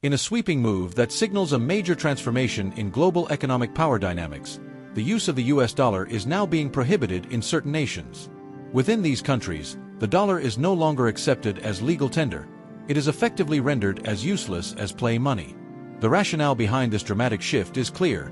In a sweeping move that signals a major transformation in global economic power dynamics, the use of the US dollar is now being prohibited in certain nations. Within these countries, the dollar is no longer accepted as legal tender. It is effectively rendered as useless as play money. The rationale behind this dramatic shift is clear.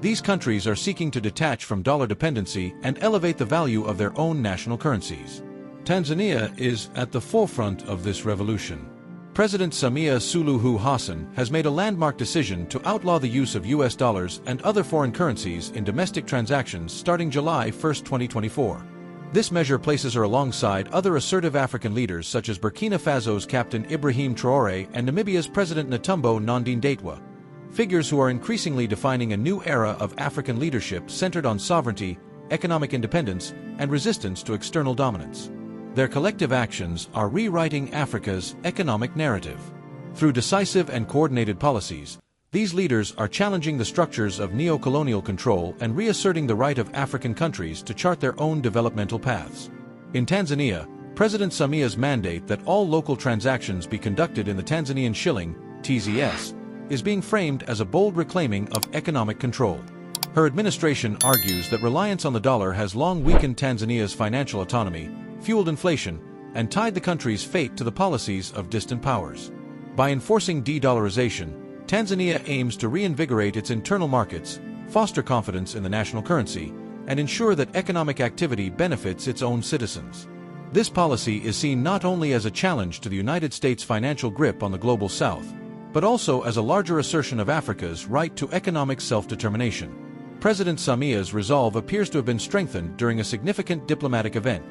These countries are seeking to detach from dollar dependency and elevate the value of their own national currencies. Tanzania is at the forefront of this revolution. President Samia Suluhu Hassan has made a landmark decision to outlaw the use of US dollars and other foreign currencies in domestic transactions starting July 1, 2024. This measure places her alongside other assertive African leaders such as Burkina Faso's Captain Ibrahim Traore and Namibia's President Netumbo Nandi-Ndaitwah, figures who are increasingly defining a new era of African leadership centered on sovereignty, economic independence, and resistance to external dominance. Their collective actions are rewriting Africa's economic narrative. Through decisive and coordinated policies, these leaders are challenging the structures of neo-colonial control and reasserting the right of African countries to chart their own developmental paths. In Tanzania, President Samia's mandate that all local transactions be conducted in the Tanzanian shilling, TZS, is being framed as a bold reclaiming of economic control. Her administration argues that reliance on the dollar has long weakened Tanzania's financial autonomy, fueled inflation, and tied the country's fate to the policies of distant powers. By enforcing de-dollarization, Tanzania aims to reinvigorate its internal markets, foster confidence in the national currency, and ensure that economic activity benefits its own citizens. This policy is seen not only as a challenge to the United States' financial grip on the global South, but also as a larger assertion of Africa's right to economic self-determination. President Samia's resolve appears to have been strengthened during a significant diplomatic event,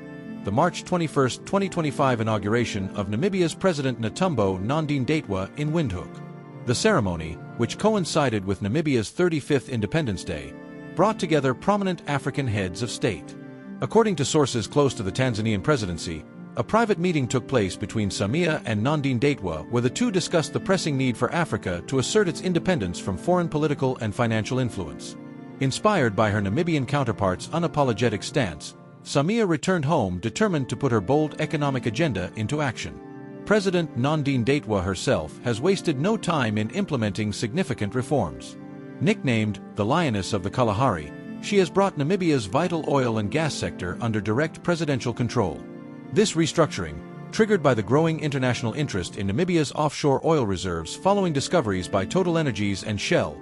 the March 21, 2025 inauguration of Namibia's President Netumbo Nandi-Ndaitwah in Windhoek. The ceremony, which coincided with Namibia's 35th Independence Day, brought together prominent African heads of state. According to sources close to the Tanzanian presidency, a private meeting took place between Samia and Nandi-Ndaitwah where the two discussed the pressing need for Africa to assert its independence from foreign political and financial influence. Inspired by her Namibian counterpart's unapologetic stance, Samia returned home determined to put her bold economic agenda into action. President Nandi-Ndaitwah herself has wasted no time in implementing significant reforms. Nicknamed the Lioness of the Kalahari, she has brought Namibia's vital oil and gas sector under direct presidential control. This restructuring, triggered by the growing international interest in Namibia's offshore oil reserves following discoveries by TotalEnergies and Shell,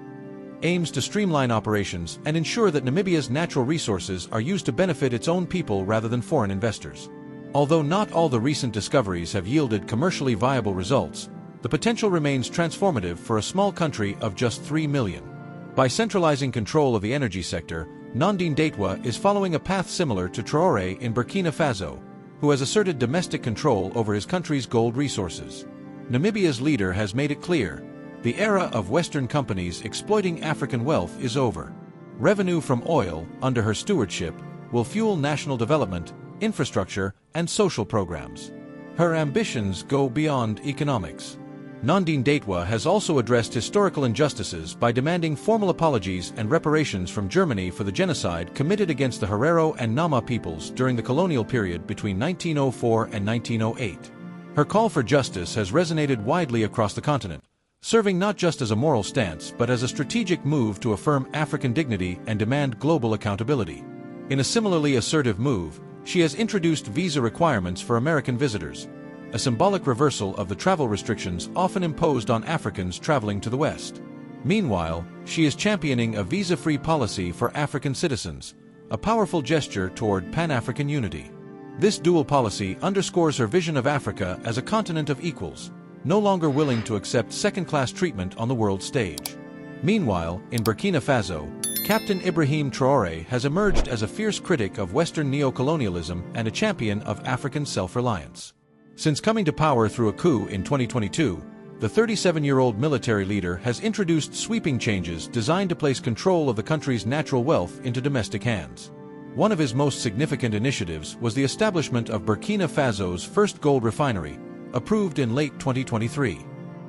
aims to streamline operations and ensure that Namibia's natural resources are used to benefit its own people rather than foreign investors. Although not all the recent discoveries have yielded commercially viable results, the potential remains transformative for a small country of just 3 million. By centralizing control of the energy sector, Nandi-Ndaitwah is following a path similar to Traore in Burkina Faso, who has asserted domestic control over his country's gold resources. Namibia's leader has made it clear: the era of Western companies exploiting African wealth is over. Revenue from oil, under her stewardship, will fuel national development, infrastructure, and social programs. Her ambitions go beyond economics. Nandi-Ndaitwah has also addressed historical injustices by demanding formal apologies and reparations from Germany for the genocide committed against the Herero and Nama peoples during the colonial period between 1904 and 1908. Her call for justice has resonated widely across the continent, serving not just as a moral stance but as a strategic move to affirm African dignity and demand global accountability. In a similarly assertive move, she has introduced visa requirements for American visitors, a symbolic reversal of the travel restrictions often imposed on Africans traveling to the West. Meanwhile, she is championing a visa-free policy for African citizens, a powerful gesture toward Pan-African unity. This dual policy underscores her vision of Africa as a continent of equals, no longer willing to accept second-class treatment on the world stage. Meanwhile, in Burkina Faso, Captain Ibrahim Traore has emerged as a fierce critic of Western neo-colonialism and a champion of African self-reliance. Since coming to power through a coup in 2022, the 37-year-old military leader has introduced sweeping changes designed to place control of the country's natural wealth into domestic hands. One of his most significant initiatives was the establishment of Burkina Faso's first gold refinery, approved in late 2023.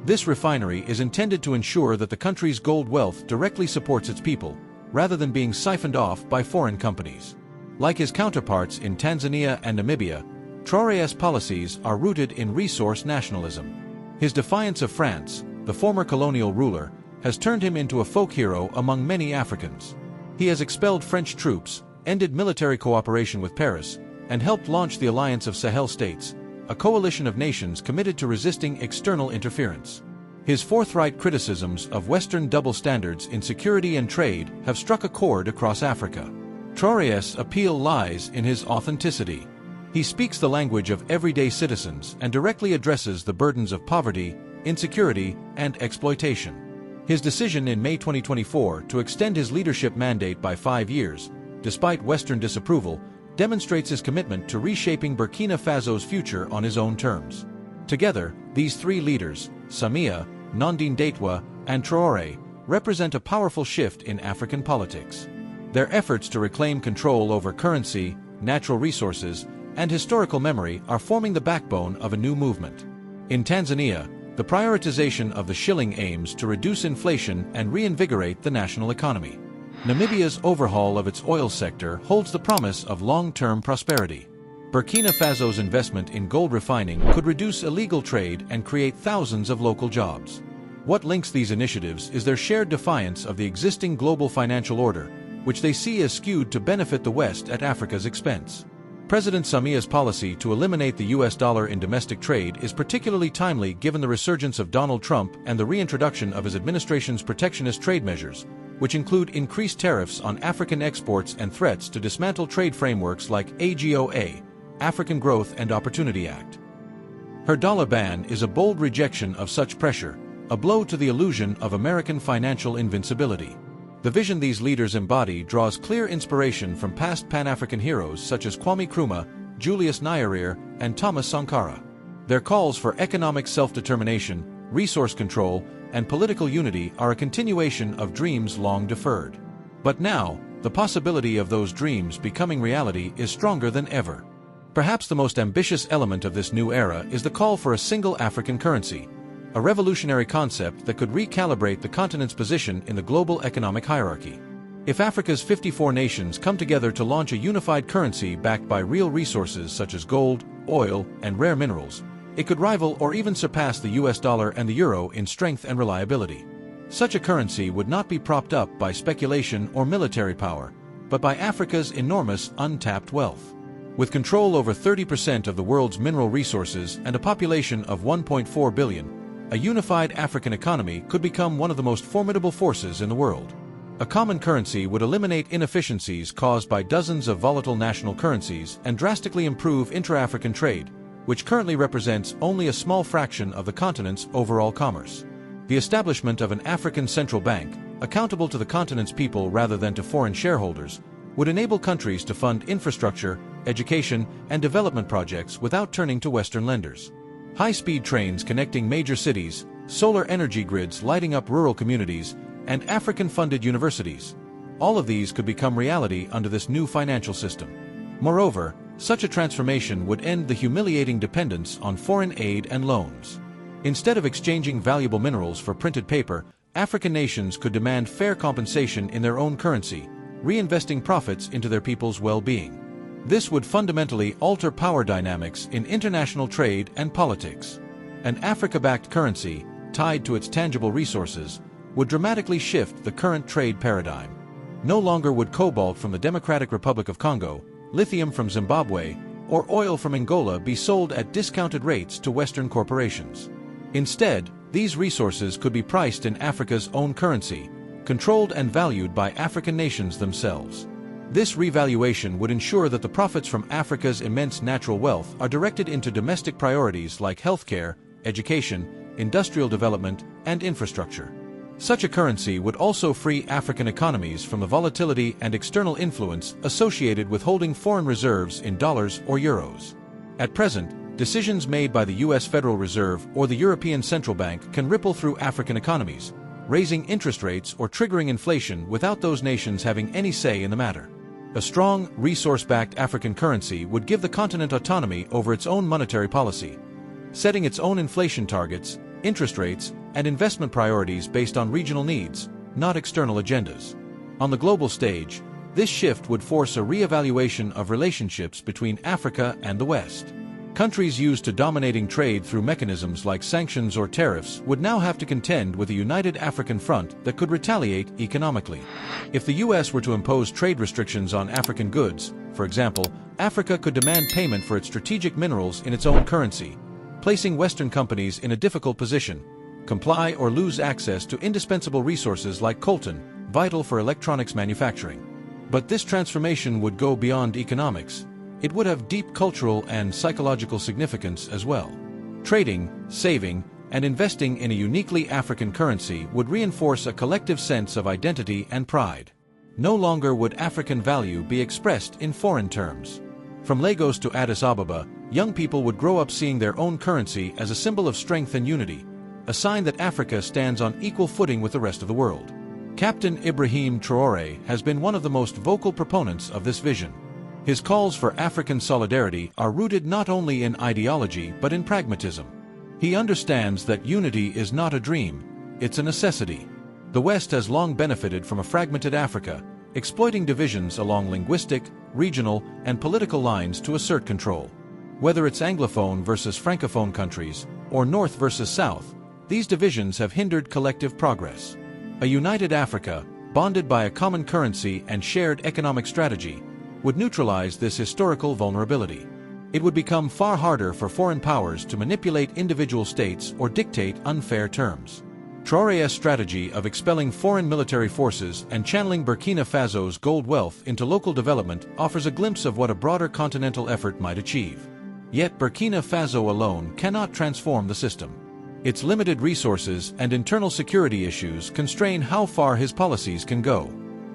This refinery is intended to ensure that the country's gold wealth directly supports its people, rather than being siphoned off by foreign companies. Like his counterparts in Tanzania and Namibia, Traore's policies are rooted in resource nationalism. His defiance of France, the former colonial ruler, has turned him into a folk hero among many Africans. He has expelled French troops, ended military cooperation with Paris, and helped launch the Alliance of Sahel States, a coalition of nations committed to resisting external interference. His forthright criticisms of Western double standards in security and trade have struck a chord across Africa. Traoré's appeal lies in his authenticity. He speaks the language of everyday citizens and directly addresses the burdens of poverty, insecurity, and exploitation. His decision in May 2024 to extend his leadership mandate by 5 years, despite Western disapproval, demonstrates his commitment to reshaping Burkina Faso's future on his own terms. Together, these three leaders, Samia, Nandine Daitwa, and Traoré, represent a powerful shift in African politics. Their efforts to reclaim control over currency, natural resources, and historical memory are forming the backbone of a new movement. In Tanzania, the prioritization of the shilling aims to reduce inflation and reinvigorate the national economy. Namibia's overhaul of its oil sector holds the promise of long-term prosperity. Burkina Faso's investment in gold refining could reduce illegal trade and create thousands of local jobs. What links these initiatives is their shared defiance of the existing global financial order, which they see as skewed to benefit the West at Africa's expense. President Samia's policy to eliminate the US dollar in domestic trade is particularly timely given the resurgence of Donald Trump and the reintroduction of his administration's protectionist trade measures, which include increased tariffs on African exports and threats to dismantle trade frameworks like AGOA, African Growth and Opportunity Act. Her dollar ban is a bold rejection of such pressure, a blow to the illusion of American financial invincibility. The vision these leaders embody draws clear inspiration from past Pan-African heroes such as Kwame Nkrumah, Julius Nyerere, and Thomas Sankara. Their calls for economic self-determination, resource control, and political unity are a continuation of dreams long deferred. But now, the possibility of those dreams becoming reality is stronger than ever. Perhaps the most ambitious element of this new era is the call for a single African currency, a revolutionary concept that could recalibrate the continent's position in the global economic hierarchy. If Africa's 54 nations come together to launch a unified currency backed by real resources such as gold, oil, and rare minerals, it could rival or even surpass the US dollar and the euro in strength and reliability. Such a currency would not be propped up by speculation or military power, but by Africa's enormous untapped wealth. With control over 30% of the world's mineral resources and a population of 1.4 billion, a unified African economy could become one of the most formidable forces in the world. A common currency would eliminate inefficiencies caused by dozens of volatile national currencies and drastically improve intra-African trade, which currently represents only a small fraction of the continent's overall commerce. The establishment of an African central bank, accountable to the continent's people rather than to foreign shareholders, would enable countries to fund infrastructure, education, and development projects without turning to Western lenders. High-speed trains connecting major cities, solar energy grids lighting up rural communities, and African-funded universities. All of these could become reality under this new financial system. Moreover, such a transformation would end the humiliating dependence on foreign aid and loans. Instead of exchanging valuable minerals for printed paper, African nations could demand fair compensation in their own currency, reinvesting profits into their people's well-being. This would fundamentally alter power dynamics in international trade and politics. An Africa-backed currency, tied to its tangible resources, would dramatically shift the current trade paradigm. No longer would cobalt from the Democratic Republic of Congo, lithium from Zimbabwe, or oil from Angola be sold at discounted rates to Western corporations. Instead, these resources could be priced in Africa's own currency, controlled and valued by African nations themselves. This revaluation would ensure that the profits from Africa's immense natural wealth are directed into domestic priorities like healthcare, education, industrial development, and infrastructure. Such a currency would also free African economies from the volatility and external influence associated with holding foreign reserves in dollars or euros. At present, decisions made by the US Federal Reserve or the European Central Bank can ripple through African economies, raising interest rates or triggering inflation without those nations having any say in the matter. A strong, resource-backed African currency would give the continent autonomy over its own monetary policy, setting its own inflation targets, interest rates, and investment priorities based on regional needs, not external agendas. On the global stage, this shift would force a re-evaluation of relationships between Africa and the West. Countries used to dominating trade through mechanisms like sanctions or tariffs would now have to contend with a united African front that could retaliate economically. If the US were to impose trade restrictions on African goods, for example, Africa could demand payment for its strategic minerals in its own currency, placing Western companies in a difficult position: comply or lose access to indispensable resources like coltan, vital for electronics manufacturing. But this transformation would go beyond economics. It would have deep cultural and psychological significance as well. Trading, saving, and investing in a uniquely African currency would reinforce a collective sense of identity and pride. No longer would African value be expressed in foreign terms. From Lagos to Addis Ababa, young people would grow up seeing their own currency as a symbol of strength and unity, a sign that Africa stands on equal footing with the rest of the world. Captain Ibrahim Traore has been one of the most vocal proponents of this vision. His calls for African solidarity are rooted not only in ideology but in pragmatism. He understands that unity is not a dream, it's a necessity. The West has long benefited from a fragmented Africa, exploiting divisions along linguistic, regional, and political lines to assert control. Whether it's Anglophone versus Francophone countries, or North versus South, these divisions have hindered collective progress. A united Africa, bonded by a common currency and shared economic strategy, would neutralize this historical vulnerability. It would become far harder for foreign powers to manipulate individual states or dictate unfair terms. Traoré's strategy of expelling foreign military forces and channeling Burkina Faso's gold wealth into local development offers a glimpse of what a broader continental effort might achieve. Yet Burkina Faso alone cannot transform the system. Its limited resources and internal security issues constrain how far his policies can go.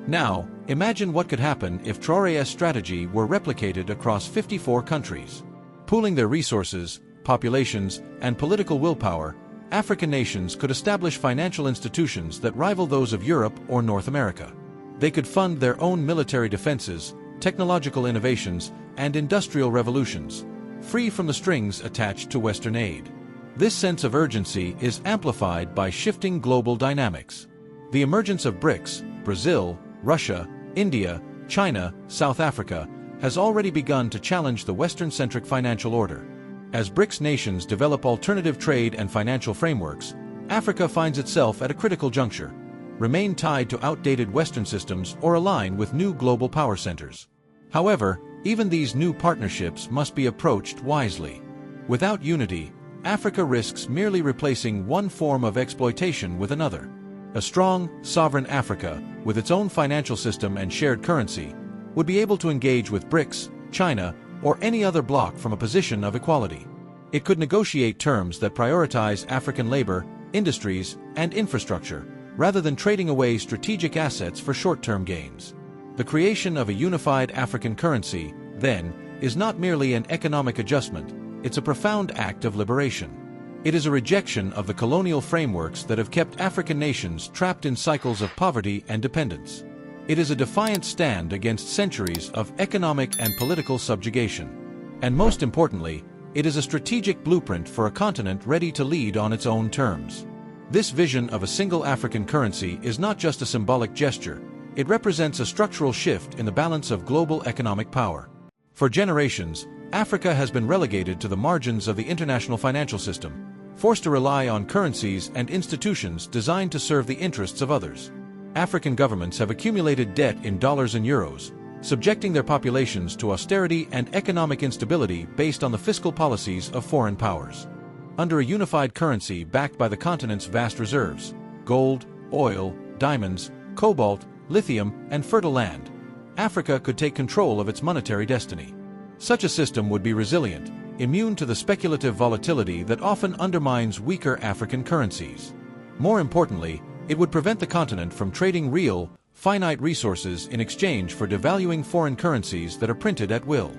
Now, imagine what could happen if Traoré's strategy were replicated across 54 countries. Pooling their resources, populations, and political willpower, African nations could establish financial institutions that rival those of Europe or North America. They could fund their own military defenses, technological innovations, and industrial revolutions, free from the strings attached to Western aid. This sense of urgency is amplified by shifting global dynamics. The emergence of BRICS, Brazil, Russia, India, China, South Africa, has already begun to challenge the Western-centric financial order. As BRICS nations develop alternative trade and financial frameworks, Africa finds itself at a critical juncture: remain tied to outdated Western systems or align with new global power centers. However, even these new partnerships must be approached wisely. Without unity, Africa risks merely replacing one form of exploitation with another. A strong, sovereign Africa, with its own financial system and shared currency, would be able to engage with BRICS, China, or any other bloc from a position of equality. It could negotiate terms that prioritize African labor, industries, and infrastructure, rather than trading away strategic assets for short-term gains. The creation of a unified African currency, then, is not merely an economic adjustment, it's a profound act of liberation. It is a rejection of the colonial frameworks that have kept African nations trapped in cycles of poverty and dependence. It is a defiant stand against centuries of economic and political subjugation. And most importantly, it is a strategic blueprint for a continent ready to lead on its own terms. This vision of a single African currency is not just a symbolic gesture, it represents a structural shift in the balance of global economic power. For generations, Africa has been relegated to the margins of the international financial system, forced to rely on currencies and institutions designed to serve the interests of others. African governments have accumulated debt in dollars and euros, subjecting their populations to austerity and economic instability based on the fiscal policies of foreign powers. Under a unified currency backed by the continent's vast reserves, gold, oil, diamonds, cobalt, lithium, and fertile land, Africa could take control of its monetary destiny. Such a system would be resilient, immune to the speculative volatility that often undermines weaker African currencies. More importantly, it would prevent the continent from trading real, finite resources in exchange for devaluing foreign currencies that are printed at will.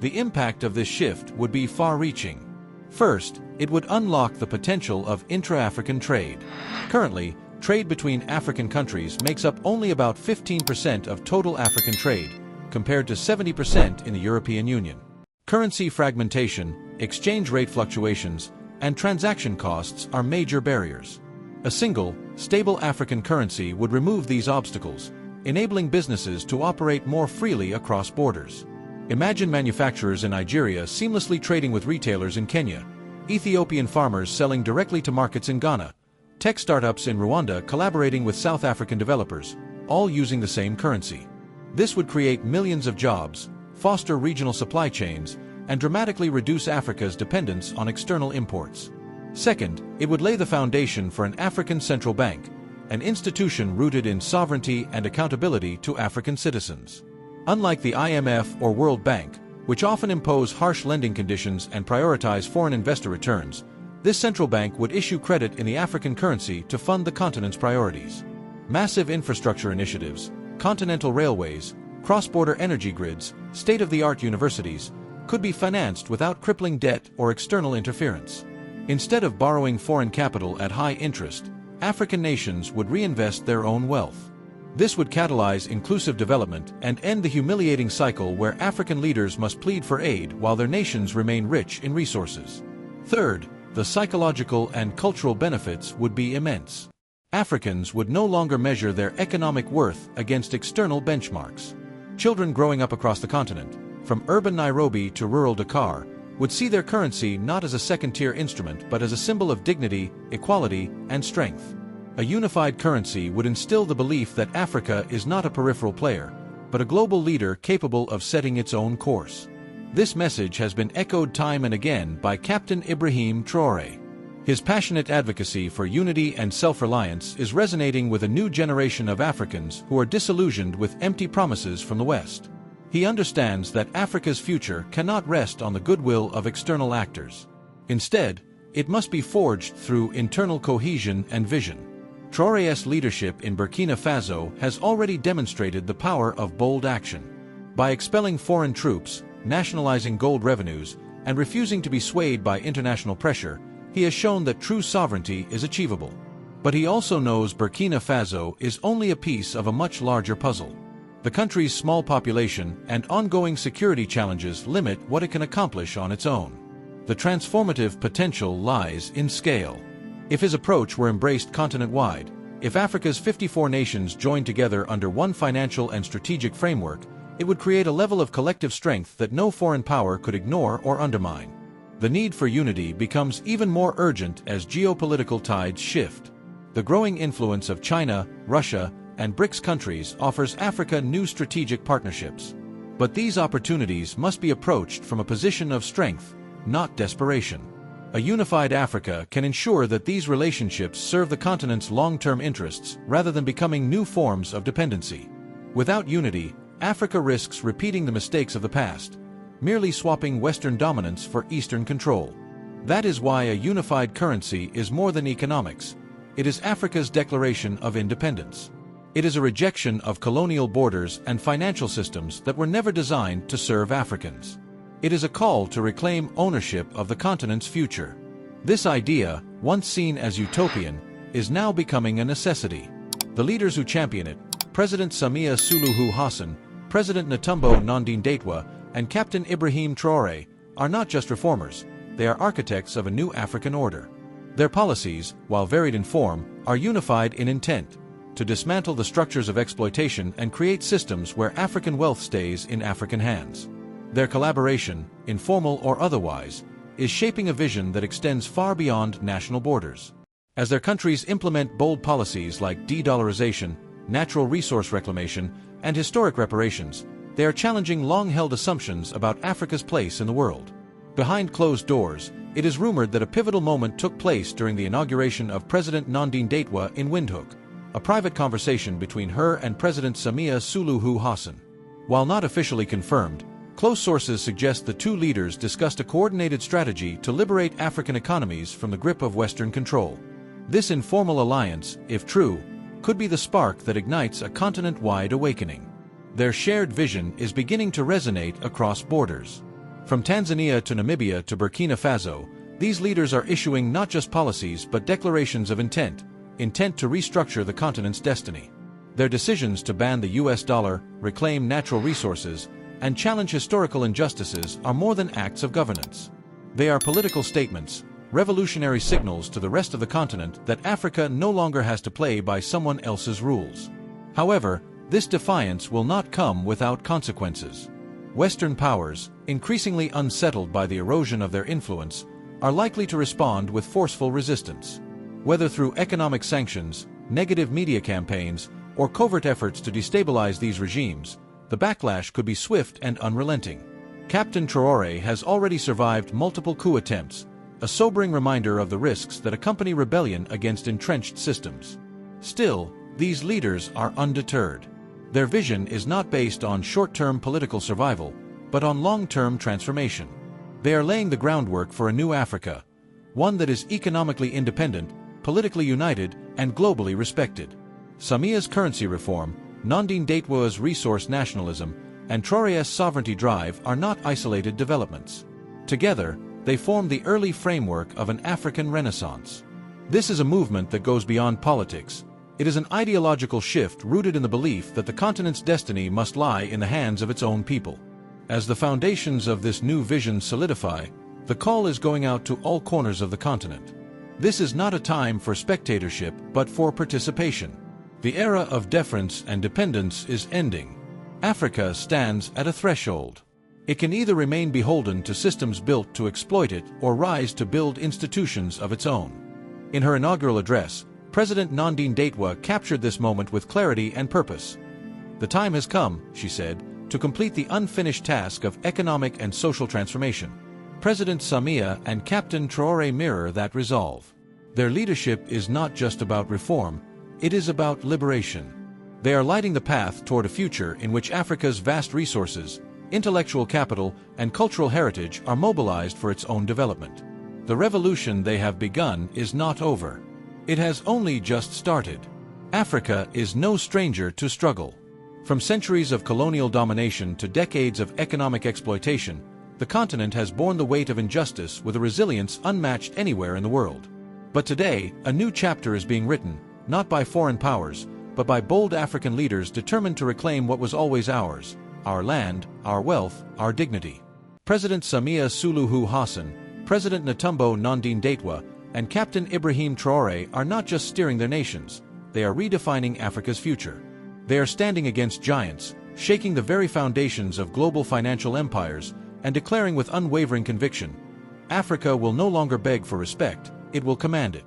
The impact of this shift would be far-reaching. First, it would unlock the potential of intra-African trade. Currently, trade between African countries makes up only about 15% of total African trade, compared to 70% in the European Union. Currency fragmentation, exchange rate fluctuations, and transaction costs are major barriers. A single, stable African currency would remove these obstacles, enabling businesses to operate more freely across borders. Imagine manufacturers in Nigeria seamlessly trading with retailers in Kenya, Ethiopian farmers selling directly to markets in Ghana, tech startups in Rwanda collaborating with South African developers, all using the same currency. This would create millions of jobs, foster regional supply chains, and dramatically reduce Africa's dependence on external imports. Second, it would lay the foundation for an African central bank, an institution rooted in sovereignty and accountability to African citizens. Unlike the IMF or World Bank, which often impose harsh lending conditions and prioritize foreign investor returns, this central bank would issue credit in the African currency to fund the continent's priorities. Massive infrastructure initiatives, continental railways, cross-border energy grids, state-of-the-art universities, could be financed without crippling debt or external interference. Instead of borrowing foreign capital at high interest, African nations would reinvest their own wealth. This would catalyze inclusive development and end the humiliating cycle where African leaders must plead for aid while their nations remain rich in resources. Third, the psychological and cultural benefits would be immense. Africans would no longer measure their economic worth against external benchmarks. Children growing up across the continent, from urban Nairobi to rural Dakar, would see their currency not as a second-tier instrument but as a symbol of dignity, equality, and strength. A unified currency would instill the belief that Africa is not a peripheral player, but a global leader capable of setting its own course. This message has been echoed time and again by Captain Ibrahim Traore. His passionate advocacy for unity and self-reliance is resonating with a new generation of Africans who are disillusioned with empty promises from the West. He understands that Africa's future cannot rest on the goodwill of external actors. Instead, it must be forged through internal cohesion and vision. Traoré's leadership in Burkina Faso has already demonstrated the power of bold action. By expelling foreign troops, nationalizing gold revenues, and refusing to be swayed by international pressure, he has shown that true sovereignty is achievable. But he also knows Burkina Faso is only a piece of a much larger puzzle. The country's small population and ongoing security challenges limit what it can accomplish on its own. The transformative potential lies in scale. If his approach were embraced continent-wide, if Africa's 54 nations joined together under one financial and strategic framework, it would create a level of collective strength that no foreign power could ignore or undermine. The need for unity becomes even more urgent as geopolitical tides shift. The growing influence of China, Russia, and BRICS countries offers Africa new strategic partnerships. But these opportunities must be approached from a position of strength, not desperation. A unified Africa can ensure that these relationships serve the continent's long-term interests rather than becoming new forms of dependency. Without unity, Africa risks repeating the mistakes of the past, merely swapping Western dominance for Eastern control. That is why a unified currency is more than economics. It is Africa's declaration of independence. It is a rejection of colonial borders and financial systems that were never designed to serve Africans. It is a call to reclaim ownership of the continent's future. This idea, once seen as utopian, is now becoming a necessity. The leaders who champion it, President Samia Suluhu Hassan, President Netumbo Nandi-Ndaitwah, and Captain Ibrahim Traore, are not just reformers, they are architects of a new African order. Their policies, while varied in form, are unified in intent: to dismantle the structures of exploitation and create systems where African wealth stays in African hands. Their collaboration, informal or otherwise, is shaping a vision that extends far beyond national borders. As their countries implement bold policies like de-dollarization, natural resource reclamation, and historic reparations, they are challenging long-held assumptions about Africa's place in the world. Behind closed doors, it is rumored that a pivotal moment took place during the inauguration of President Nandi-Ndaitwah in Windhoek, a private conversation between her and President Samia Suluhu Hassan. While not officially confirmed, close sources suggest the two leaders discussed a coordinated strategy to liberate African economies from the grip of Western control. This informal alliance, if true, could be the spark that ignites a continent-wide awakening. Their shared vision is beginning to resonate across borders. From Tanzania to Namibia to Burkina Faso, these leaders are issuing not just policies but declarations of intent to restructure the continent's destiny. Their decisions to ban the US dollar, reclaim natural resources, and challenge historical injustices are more than acts of governance. They are political statements, revolutionary signals to the rest of the continent that Africa no longer has to play by someone else's rules. However, this defiance will not come without consequences. Western powers, increasingly unsettled by the erosion of their influence, are likely to respond with forceful resistance. Whether through economic sanctions, negative media campaigns, or covert efforts to destabilize these regimes, the backlash could be swift and unrelenting. Captain Traore has already survived multiple coup attempts, a sobering reminder of the risks that accompany rebellion against entrenched systems. Still, these leaders are undeterred. Their vision is not based on short-term political survival, but on long-term transformation. They are laying the groundwork for a new Africa, one that is economically independent, politically united, and globally respected. Samia's currency reform, Nandine Daitwa's resource nationalism, and Traoré's sovereignty drive are not isolated developments. Together, they form the early framework of an African renaissance. This is a movement that goes beyond politics. It is an ideological shift rooted in the belief that the continent's destiny must lie in the hands of its own people. As the foundations of this new vision solidify, the call is going out to all corners of the continent. This is not a time for spectatorship, but for participation. The era of deference and dependence is ending. Africa stands at a threshold. It can either remain beholden to systems built to exploit it or rise to build institutions of its own. In her inaugural address, President Nandine Daitwa captured this moment with clarity and purpose. The time has come, she said, to complete the unfinished task of economic and social transformation. President Samia and Captain Traore mirror that resolve. Their leadership is not just about reform, it is about liberation. They are lighting the path toward a future in which Africa's vast resources, intellectual capital, and cultural heritage are mobilized for its own development. The revolution they have begun is not over. It has only just started. Africa is no stranger to struggle. From centuries of colonial domination to decades of economic exploitation, the continent has borne the weight of injustice with a resilience unmatched anywhere in the world. But today, a new chapter is being written, not by foreign powers, but by bold African leaders determined to reclaim what was always ours: our land, our wealth, our dignity. President Samia Suluhu Hassan, President Netumbo Nandine Daitwa, and Captain Ibrahim Traore are not just steering their nations, they are redefining Africa's future. They are standing against giants, shaking the very foundations of global financial empires, and declaring with unwavering conviction, Africa will no longer beg for respect, it will command it.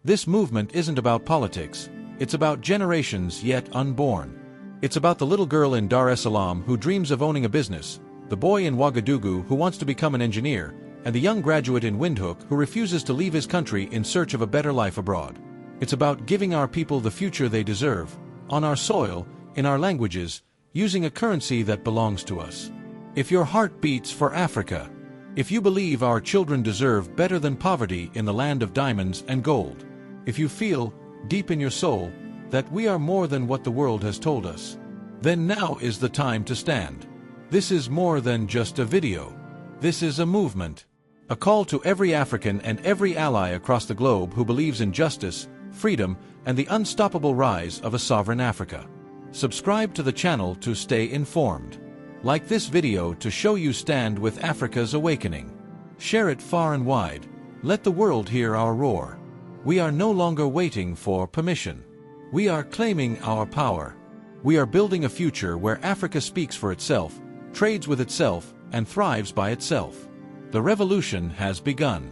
This movement isn't about politics, it's about generations yet unborn. It's about the little girl in Dar es Salaam who dreams of owning a business, the boy in Ouagadougou who wants to become an engineer, and the young graduate in Windhoek who refuses to leave his country in search of a better life abroad. It's about giving our people the future they deserve, on our soil, in our languages, using a currency that belongs to us. If your heart beats for Africa, if you believe our children deserve better than poverty in the land of diamonds and gold, if you feel, deep in your soul, that we are more than what the world has told us, then now is the time to stand. This is more than just a video. This is a movement. A call to every African and every ally across the globe who believes in justice, freedom, and the unstoppable rise of a sovereign Africa. Subscribe to the channel to stay informed. Like this video to show you stand with Africa's awakening. Share it far and wide. Let the world hear our roar. We are no longer waiting for permission. We are claiming our power. We are building a future where Africa speaks for itself, trades with itself, and thrives by itself. The revolution has begun.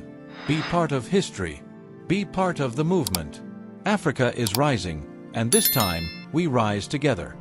Be part of history. Be part of the movement. Africa is rising, and this time, we rise together.